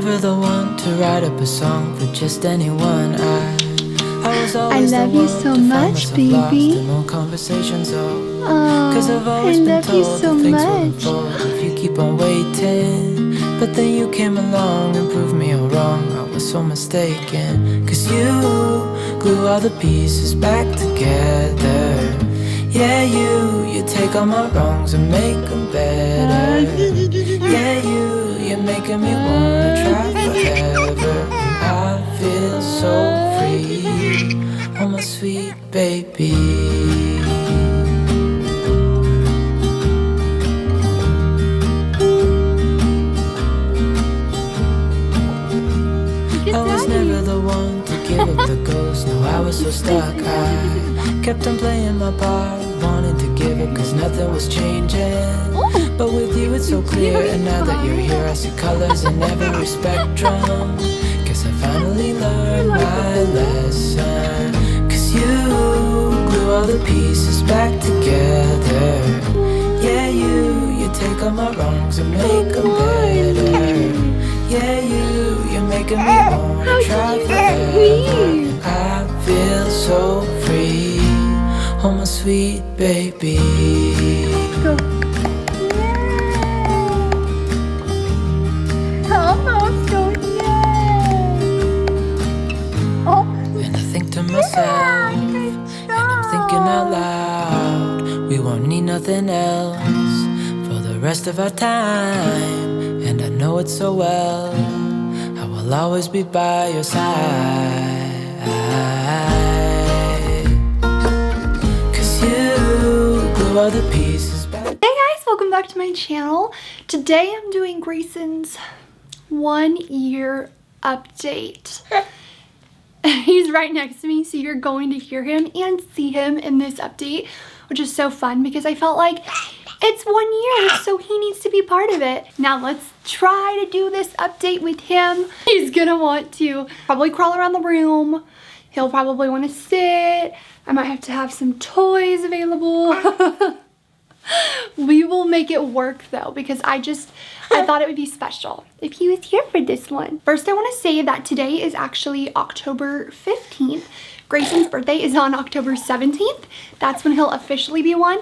never the one to write up a song for just anyone. I was always love you so much, baby. Conversations, Oh, cause I've always I been love you told so that things much. will unfold if you keep on waiting. But then you came along and proved me all wrong. I was so mistaken. Cause you glue all the pieces back together. Yeah, you take all my wrongs and make them better. Yeah, you're making me wanna try forever. And I feel so free, oh my sweet baby. I was never the one to give up the ghost. No, I was so stuck. I kept on playing my part, wanted to give up cause nothing was changing. But with you it's so clear, and now that you're here I see colors in every spectrum. Guess I finally learned my lesson. Cause you glue all the pieces back together. Yeah, you take all my wrongs and make them better. Yeah, you're making me wanna try forever. I feel so free, oh my sweet baby. Go. Almost going, oh. And I think to myself, and I'm thinking out loud, we won't need nothing else for the rest of our time. And I know it so well, I will always be by your side. Cause you glue all the pieces back. Hey guys, welcome back to my channel. Today I'm doing Grayson's 1 year update. He's right next to me, so you're going to hear him and see him in this update, which is so fun because I felt like it's 1 year, so he needs to be part of it. Now let's try to do this update with him. He's gonna want to probably crawl around the room. He'll probably want to sit. I might have to have some toys available. We will make it work though, because I thought it would be special if he was here for this one. First, I want to say that today is actually October 15th. Grayson's birthday is on October 17th. That's when he'll officially be 1.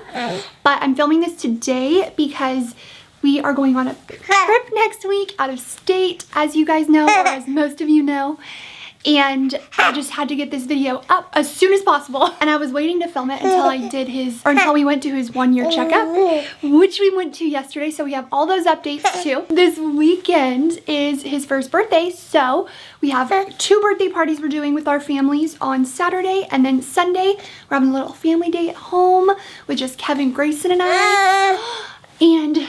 But I'm filming this today because we are going on a trip next week out of state, as you guys know, or as most of you know. And I just had to get this video up as soon as possible. And I was waiting to film it until we went to his 1 year checkup, which we went to yesterday. So we have all those updates too. This weekend is his first birthday. So we have 2 birthday parties we're doing with our families on Saturday. And then Sunday, we're having a little family day at home with just Kevin, Greyson, and I. And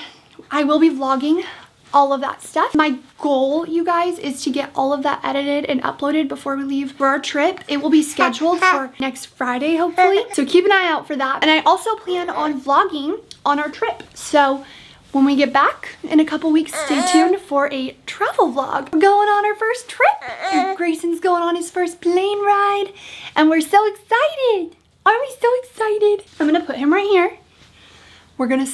I will be vlogging all of that stuff. My goal, you guys, is to get all of that edited and uploaded before we leave for our trip. It will be scheduled for next Friday, hopefully. So keep an eye out for that. And I also plan on vlogging on our trip. So when we get back in a couple weeks, stay tuned for a travel vlog. We're going on our first trip. And Grayson's going on his first plane ride. And we're so excited. Aren't we so excited? I'm gonna put him right here. We are gonna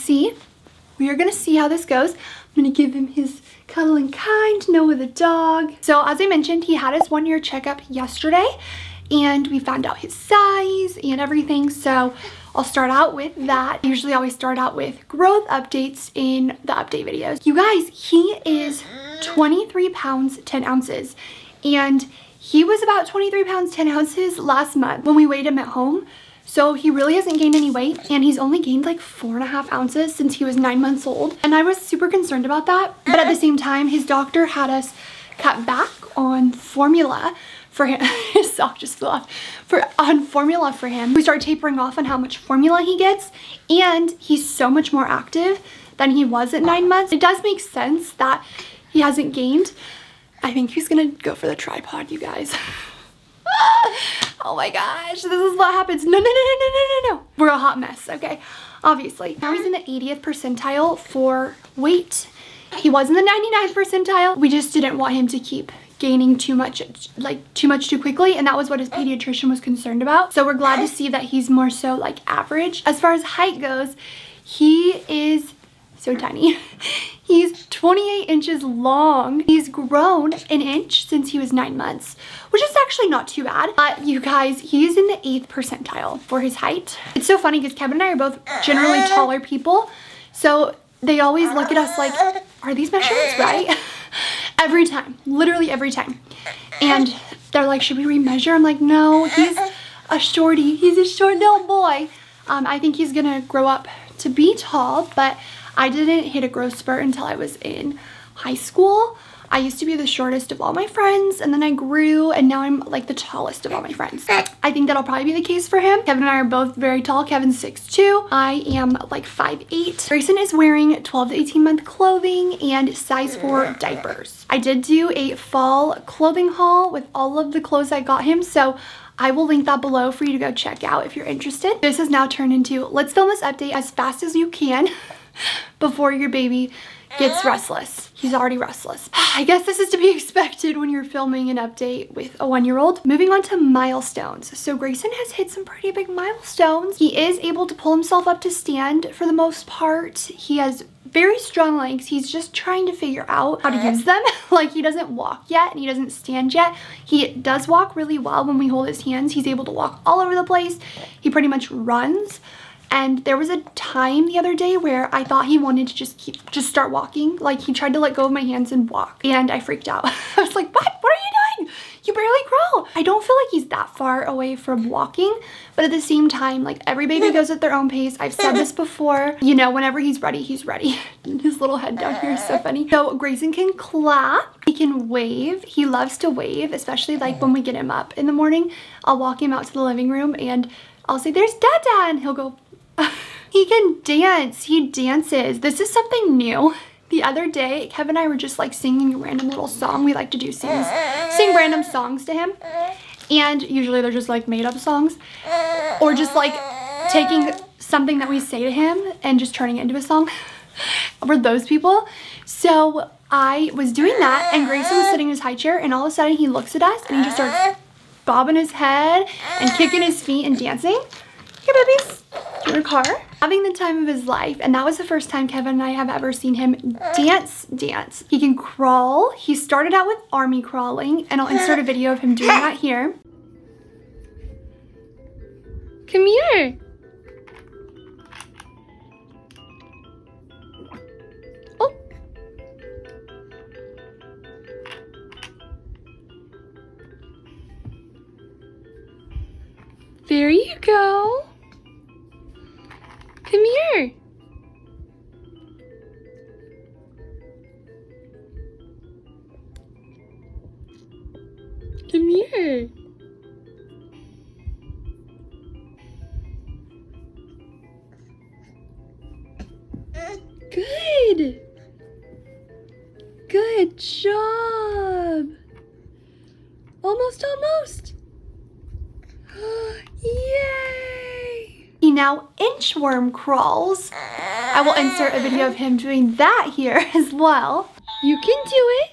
see how this goes. I'm gonna give him his cuddle and kind, Noah the dog. So as I mentioned, he had his 1 year checkup yesterday and we found out his size and everything. So I'll start out with that. Usually I always start out with growth updates in the update videos. You guys, he is 23 pounds, 10 ounces. And he was about 23 pounds, 10 ounces last month when we weighed him at home. So he really hasn't gained any weight, and he's only gained like 4.5 ounces since he was 9 months old. And I was super concerned about that. But at the same time, his doctor had us cut back on formula for him. His sock just flew off. On formula for him. We started tapering off on how much formula he gets, and he's so much more active than he was at 9 months. It does make sense that he hasn't gained. I think he's gonna go for the tripod, you guys. Oh my gosh, this is what happens. No. We're a hot mess, okay? Obviously. Now he's in the 80th percentile for weight. He was in the 99th percentile. We just didn't want him to keep gaining too much too quickly, and that was what his pediatrician was concerned about. So we're glad to see that he's more so like average. As far as height goes, he is so tiny. He's 28 inches long. He's grown an inch since he was 9 months, which is actually not too bad. But you guys, he's in the 8th percentile for his height. It's so funny because Kevin and I are both generally taller people. So they always look at us like, are these measurements right? Every time, literally every time. And they're like, should we remeasure? I'm like, no, he's a shorty. He's a short little boy. I think he's gonna grow up to be tall, but I didn't hit a growth spurt until I was in high school. I used to be the shortest of all my friends, and then I grew, and now I'm like the tallest of all my friends. I think that'll probably be the case for him. Kevin and I are both very tall. Kevin's 6'2". I am like 5'8". Grayson is wearing 12 to 18 month clothing and size 4 diapers. I did do a fall clothing haul with all of the clothes I got him, so I will link that below for you to go check out if you're interested. This has now turned into, let's film this update as fast as you can before your baby gets restless. He's already restless. I guess this is to be expected when you're filming an update with a 1-year-old. Moving on to milestones. So Grayson has hit some pretty big milestones. He is able to pull himself up to stand for the most part. He has very strong legs. He's just trying to figure out how to use them. Like, he doesn't walk yet and he doesn't stand yet. He does walk really well when we hold his hands. He's able to walk all over the place. He pretty much runs. And there was a time the other day where I thought he wanted to just start walking. Like, he tried to let go of my hands and walk, and I freaked out. I was like, what? What are you doing? You barely crawl. I don't feel like he's that far away from walking, but at the same time, like, every baby goes at their own pace. I've said this before. You know, whenever he's ready, he's ready. His little head down here is so funny. So Grayson can clap. He can wave. He loves to wave, especially like when we get him up in the morning. I'll walk him out to the living room and I'll say, there's Dada, and he'll go. He can dance. He dances. This is something new. The other day, Kevin and I were just like singing a random little song. We like to do sing random songs to him. And usually they're just like made up songs. Or just like taking something that we say to him and just turning it into a song. We're those people. So I was doing that and Grayson was sitting in his high chair and all of a sudden he looks at us and he just starts bobbing his head and kicking his feet and dancing. Here, babies. In the car. Having the time of his life, and that was the first time Kevin and I have ever seen him dance. He can crawl. He started out with army crawling, and I'll insert a video of him doing that here. Come here. Oh. There you go. Come here. Come here. Good. Good job. Almost. Yay. He now inchworm crawls. I will insert a video of him doing that here as well. You can do it.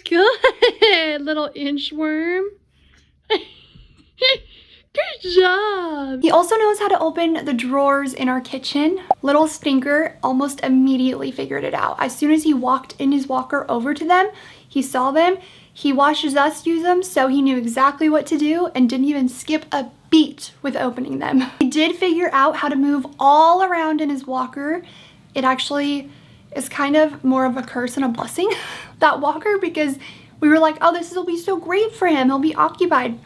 Good, little inchworm. Good job. He also knows how to open the drawers in our kitchen. Little stinker almost immediately figured it out. As soon as he walked in his walker over to them, he saw them. He watches us use them, so he knew exactly what to do and didn't even skip a beat with opening them. He did figure out how to move all around in his walker. It actually is kind of more of a curse and a blessing, that walker, because we were like, oh, this will be so great for him. He'll be occupied.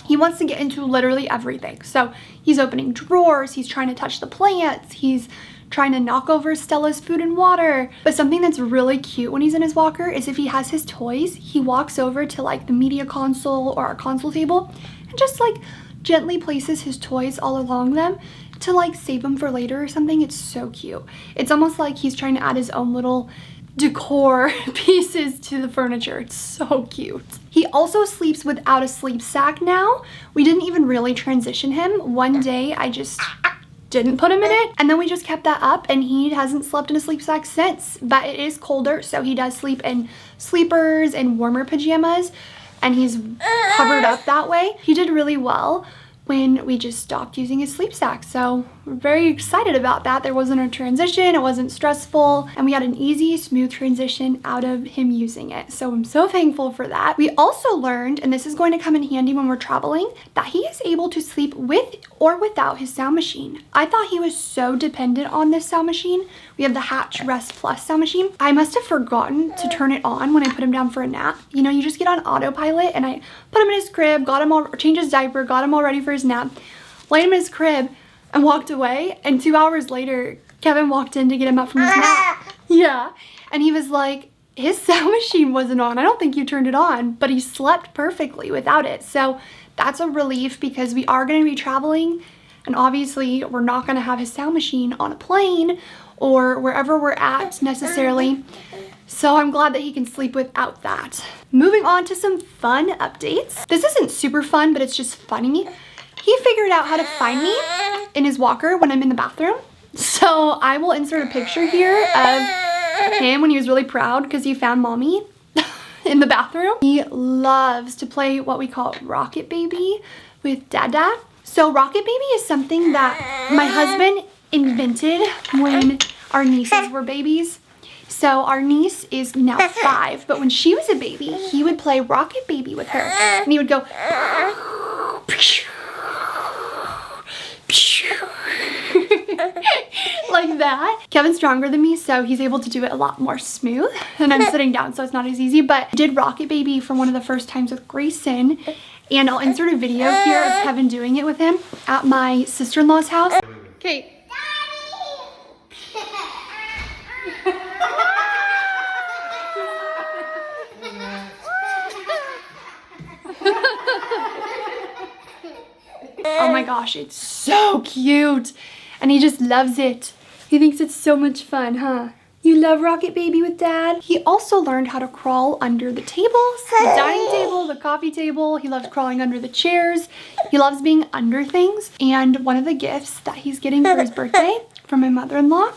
He wants to get into literally everything. So he's opening drawers, he's trying to touch the plants, he's trying to knock over Stella's food and water. But something that's really cute when he's in his walker is if he has his toys, he walks over to like the media console or our console table and just like gently places his toys all along them to like save them for later or something. It's so cute. It's almost like he's trying to add his own little decor pieces to the furniture. It's so cute. He also sleeps without a sleep sack now. We didn't even really transition him. One day I just didn't put him in it, and then we just kept that up, and he hasn't slept in a sleep sack since. But it is colder, so he does sleep in sleepers and warmer pajamas, and he's covered up that way. He did really well, when we just stopped using his sleep sack. So we're very excited about that. There wasn't a transition, it wasn't stressful, and we had an easy, smooth transition out of him using it. So I'm so thankful for that. We also learned, and this is going to come in handy when we're traveling, that he is able to sleep with or without his sound machine. I thought he was so dependent on this sound machine. We have the Hatch Rest Plus sound machine. I must have forgotten to turn it on when I put him down for a nap. You know, you just get on autopilot, and I put him in his crib, got him all, changed his diaper, got him all ready for his nap, laid him in his crib, and walked away. And 2 hours later, Kevin walked in to get him up from his nap. Yeah, and he was like, his sound machine wasn't on. I don't think you turned it on, but he slept perfectly without it. So that's a relief because we are going to be traveling, and obviously we're not going to have his sound machine on a plane or wherever we're at necessarily. So I'm glad that he can sleep without that. Moving on to some fun updates. This isn't super fun, but it's just funny. He figured out how to find me in his walker when I'm in the bathroom. So I will insert a picture here of him when he was really proud because he found mommy in the bathroom. He loves to play what we call Rocket Baby with Dada. So Rocket Baby is something that my husband invented when our nieces were babies. So our niece is now 5, but when she was a baby, he would play Rocket Baby with her. And he would go like that. Kevin's stronger than me, so he's able to do it a lot more smooth. And I'm sitting down, so it's not as easy. But I did Rocket Baby from one of the first times with Greyson. And I'll insert a video here of Kevin doing it with him at my sister-in-law's house. Okay. Oh my gosh, it's so cute. And he just loves it. He thinks it's so much fun, huh? You love Rocket Baby with Dad? He also learned how to crawl under the tables, the dining table, the coffee table. He loves crawling under the chairs. He loves being under things. And one of the gifts that he's getting for his birthday from my mother-in-law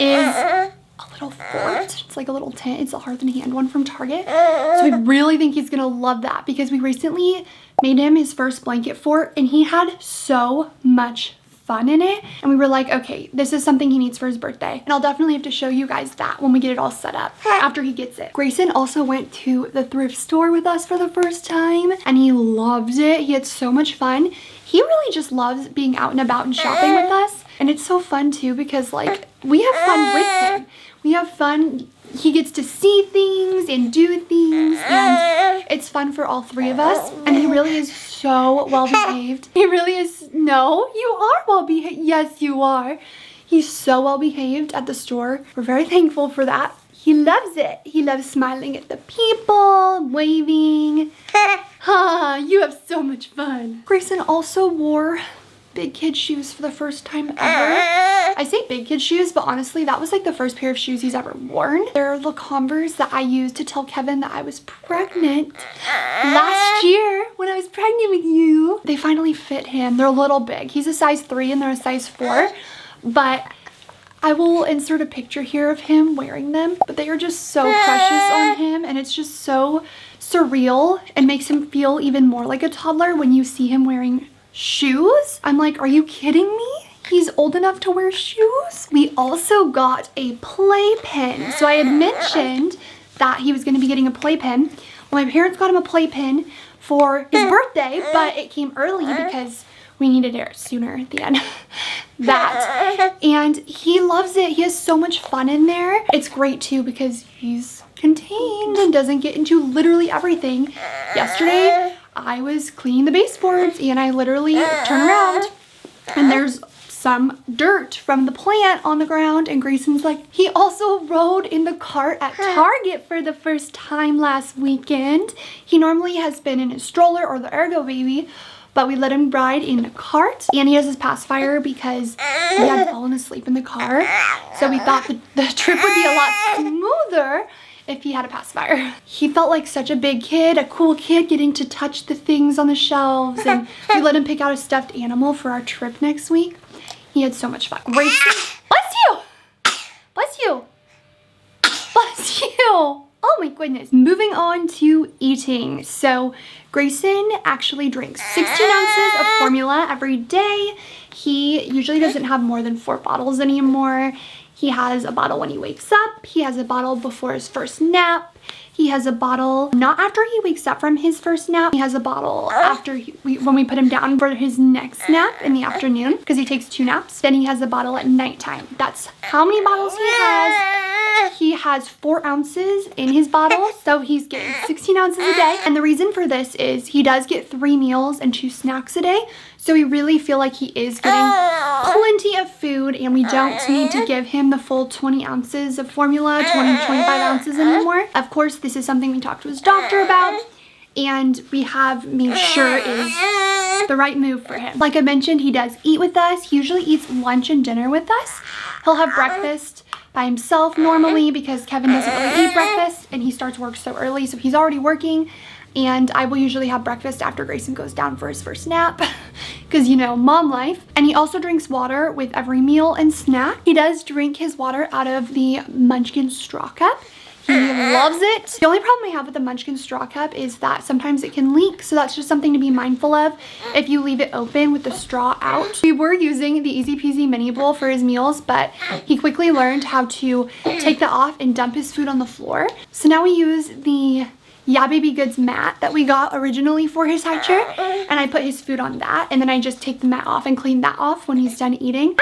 is a little fort. It's like a little tent. It's a Hearth and Hand one from Target. So we really think he's gonna love that because we recently made him his first blanket fort and he had so much fun in it. And we were like, okay, this is something he needs for his birthday. And I'll definitely have to show you guys that when we get it all set up after he gets it. Grayson also went to the thrift store with us for the first time and he loved it. He had so much fun. He really just loves being out and about and shopping with us. And it's so fun too because like we have fun with him. We have fun. He gets to see things and do things and it's fun for all 3 of us. And he really is so well behaved. He really is. No, you are well behaved. Yes, you are. He's so well behaved at the store. We're very thankful for that. He loves it. He loves smiling at the people, waving. You have so much fun. Grayson also wore big kid shoes for the first time ever. I say big kid shoes, but honestly, that was like the first pair of shoes he's ever worn. They're the Converse that I used to tell Kevin that I was pregnant last year when I was pregnant with you. They finally fit him. They're a little big. He's a size 3 and they're a size 4, but I will insert a picture here of him wearing them, but they are just so precious on him and it's just so surreal and makes him feel even more like a toddler when you see him wearing shoes. I'm like, are you kidding me? He's old enough to wear shoes? We also got a playpen. So I had mentioned that he was going to be getting a playpen. Well, my parents got him a playpen for his birthday, but it came early because we needed it sooner than that. And he loves it. He has so much fun in there. It's great too because he's contained and doesn't get into literally everything. Yesterday, I was cleaning the baseboards and I literally turn around and there's some dirt from the plant on the ground and Grayson's like, he also rode in the cart at Target for the first time last weekend. He normally has been in his stroller or the Ergo Baby, but we let him ride in the cart and he has his pacifier because he had fallen asleep in the car. So we thought the trip would be a lot smoother if he had a pacifier. He felt like such a big kid, a cool kid getting to touch the things on the shelves, and we let him pick out a stuffed animal for our trip next week. He had so much fun. Grayson, bless you! Bless you! Bless you! Oh my goodness. Moving on to eating. So Grayson actually drinks 16 ounces of formula every day. He usually doesn't have more than 4 bottles anymore. He has a bottle when he wakes up. He has a bottle before his first nap. He has a bottle not after he wakes up from his first nap. He has a bottle after when we put him down for his next nap in the afternoon, because he takes 2 naps. Then he has a bottle at nighttime. That's how many bottles he has. He has 4 ounces in his bottle, so he's getting 16 ounces a day. And the reason for this is he does get 3 meals and 2 snacks a day. So we really feel like he is getting plenty of food, and we don't need to give him the full 20 ounces of formula, 25 ounces anymore. Of course, this is something we talked to his doctor about, and we have made sure is the right move for him. Like I mentioned, he does eat with us. He usually eats lunch and dinner with us. He'll have breakfast by himself normally because Kevin doesn't really eat breakfast, and he starts work so early, so he's already working. And I will usually have breakfast after Grayson goes down for his first nap because, you know, mom life. And he also drinks water with every meal and snack. He does drink his water out of the Munchkin straw cup. He loves it. The only problem I have with the Munchkin straw cup is that sometimes it can leak. So that's just something to be mindful of if you leave it open with the straw out. We were using the Easy Peasy mini bowl for his meals, but he quickly learned how to take that off and dump his food on the floor. So now we use the Yeah Baby Goods mat that we got originally for his high chair, and I put his food on that, and then I just take the mat off and clean that off when he's done eating.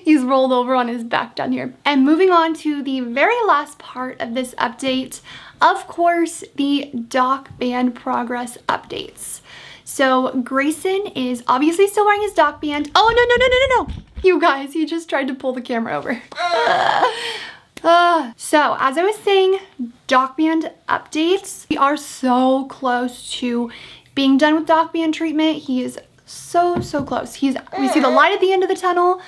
He's rolled over on his back down here. And moving on to the very last part of this update, of course, the doc band progress updates. So Grayson is obviously still wearing his doc band. Oh, no. You guys, he just tried to pull the camera over. So as I was saying, doc band updates. We are so close to being done with doc band treatment. He is so close. We see the light at the end of the tunnel.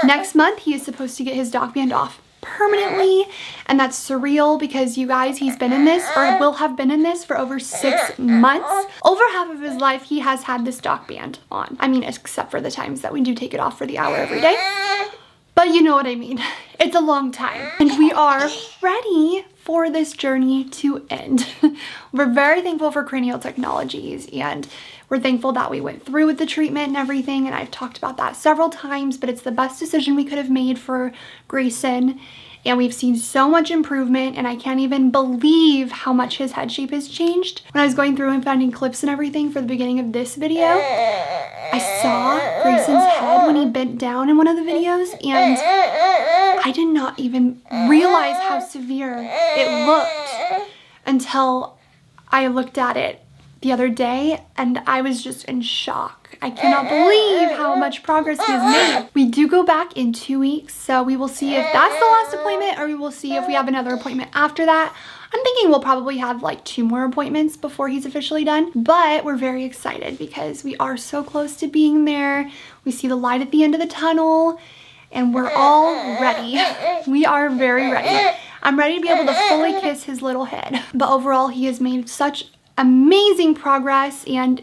Next month, he is supposed to get his doc band off permanently, and that's surreal because you guys, he's been in this, or will have been in this, for over 6 months. Over half of his life, he has had this doc band on. I mean, except for the times that we do take it off for the hour every day. But you know what I mean. It's a long time. And we are ready for this journey to end. We're very thankful for Cranial Technologies, and we're thankful that we went through with the treatment and everything, and I've talked about that several times, but it's the best decision we could have made for Grayson. And we've seen so much improvement, and I can't even believe how much his head shape has changed. When I was going through and finding clips and everything for the beginning of this video, I saw Grayson's head when he bent down in one of the videos, and I did not even realize how severe it looked until I looked at it the other day, and I was just in shock. I cannot believe how much progress he has made. We do go back in 2 weeks, so we will see if that's the last appointment, or we will see if we have another appointment after that. I'm thinking we'll probably have like 2 more appointments before he's officially done, but we're very excited because we are so close to being there. We see the light at the end of the tunnel, and we're all ready. We are very ready. I'm ready to be able to fully kiss his little head. But overall, he has made such amazing progress, and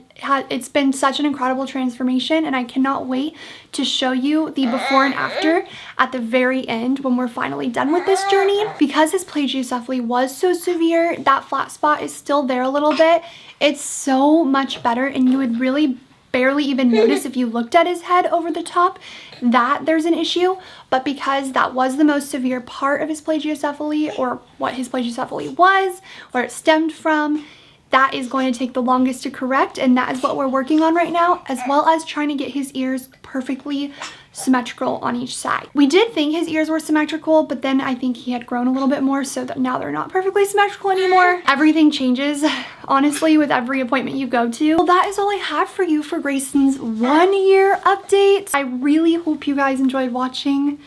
it's been such an incredible transformation, and I cannot wait to show you the before and after at the very end when we're finally done with this journey. Because his plagiocephaly was so severe, that flat spot is still there a little bit. It's so much better, and you would really barely even notice if you looked at his head over the top that there's an issue. But because that was the most severe part of his plagiocephaly, or what his plagiocephaly was, where it stemmed from, that is going to take the longest to correct, and that is what we're working on right now, as well as trying to get his ears perfectly symmetrical on each side. We did think his ears were symmetrical, but then I think he had grown a little bit more, so that now they're not perfectly symmetrical anymore. Everything changes, honestly, with every appointment you go to. Well, that is all I have for you for Grayson's 1-year update. I really hope you guys enjoyed watching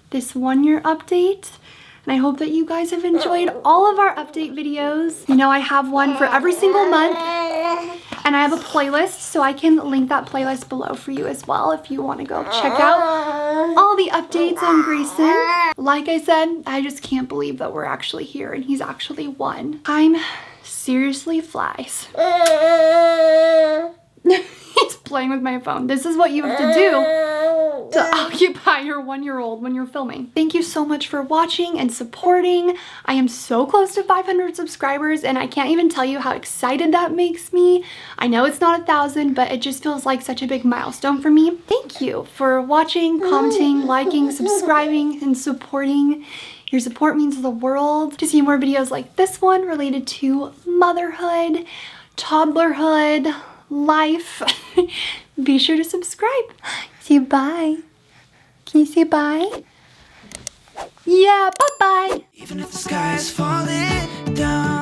this 1-year update. And I hope that you guys have enjoyed all of our update videos. You know, I have one for every single month, and I have a playlist, so I can link that playlist below for you as well if you want to go check out all the updates on Grayson. Like I said, I just can't believe that we're actually here and he's actually 1. Time seriously flies. He's just playing with my phone. This is what you have to do to occupy your 1-year-old when you're filming. Thank you so much for watching and supporting. I am so close to 500 subscribers and I can't even tell you how excited that makes me. I know it's not 1,000, but it just feels like such a big milestone for me. Thank you for watching, commenting, liking, subscribing, and supporting. Your support means the world. To see more videos like this one related to motherhood, toddlerhood, life, be sure to subscribe. Say bye. Can you say bye? Yeah, bye-bye. Even if the sky is falling down.